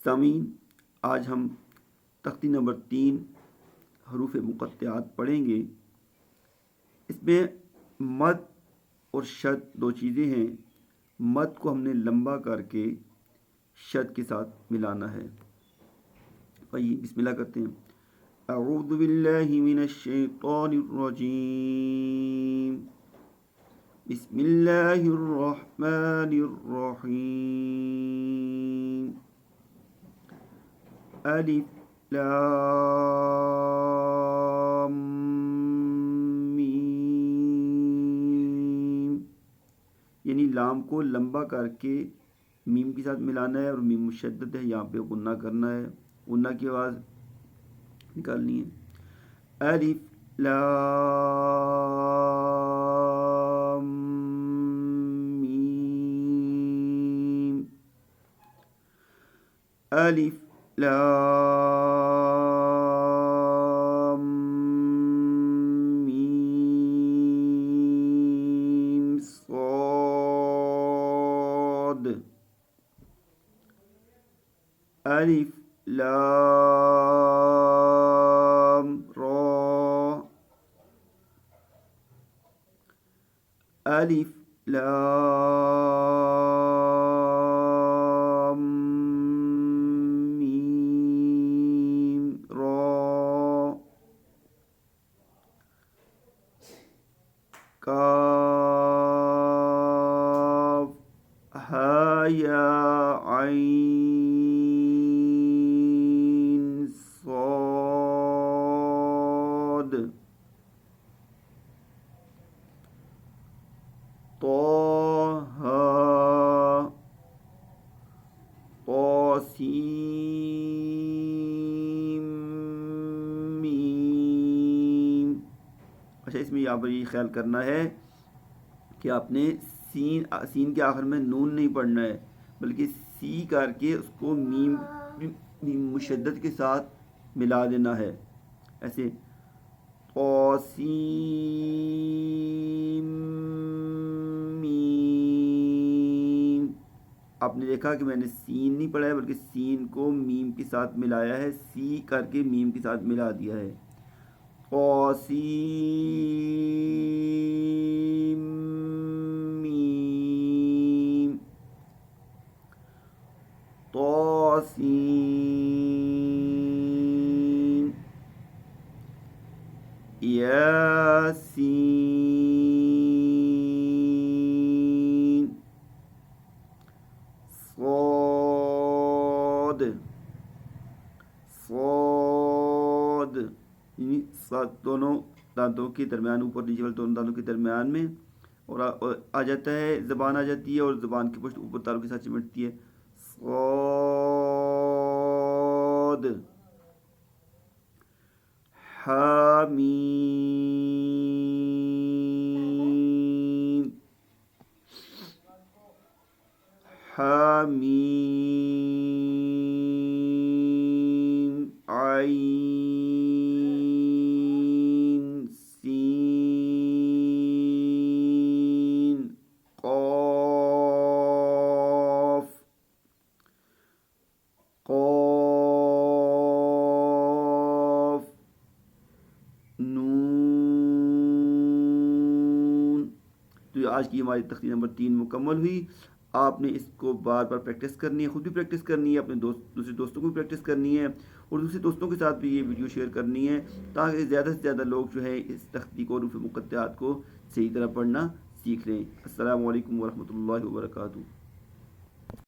سامعین، آج ہم تختی نمبر 3 حروف مقطعات پڑھیں گے۔ اس میں مد اور شد دو چیزیں ہیں۔ مد کو ہم نے لمبا کر کے شد کے ساتھ ملانا ہے۔ آئیے بسم اللہ کرتے ہیں۔ اعوذ باللہ من الشیطان الرجیم، بسم اللہ الرحمن الرحیم۔ الف لام میم، یعنی لام کو لمبا کر کے میم کے ساتھ ملانا ہے، اور میم مشدد ہے، یہاں پہ غنہ کرنا ہے، غنہ کی آواز نکالنی ہے۔ الف لام میم، الف لام میم صاد، الف لام را، الف لام میم را، کاف ہا یا عین صاد، طہ طاسیم میم۔ اچھا، اس میں یہاں پر یہ خیال کرنا ہے کہ آپ نے سین کے آخر میں نون نہیں پڑھنا ہے، بلکہ سی کر کے اس کو میم مشدد کے ساتھ ملا دینا ہے، ایسے طاسیم میم۔ آپ نے دیکھا کہ میں نے سین نہیں پڑھا ہے، بلکہ سین کو میم کے ساتھ ملایا ہے، سی کر کے میم کے ساتھ ملا دیا ہے۔ طاسیم میم، طاسیم، یاسین، صاد، صاد، یعنی دونوں دانتوں کے درمیان، اوپر نیچے والے دونوں دانتوں کے درمیان میں، اور آ جاتا ہے، زبان آ جاتی ہے، اور زبان کی پشت اوپر تاروں کے ساتھ چمٹتی ہے، صاد، حامیم، حامیم، عین سین قاف، قاف نون۔ تو آج کی ہماری تختی نمبر 3 مکمل ہوئی۔ آپ نے اس کو بار بار پریکٹس کرنی ہے، خود بھی پریکٹس کرنی ہے، اپنے دوسرے دوستوں کو بھی پریکٹس کرنی ہے، اور دوسرے دوستوں کے ساتھ بھی یہ ویڈیو شیئر کرنی ہے، تاکہ زیادہ سے زیادہ لوگ جو ہے اس تختی کو، حروف مقطعات کو صحیح طرح پڑھنا سیکھ لیں۔ السلام علیکم ورحمۃ اللہ وبرکاتہ۔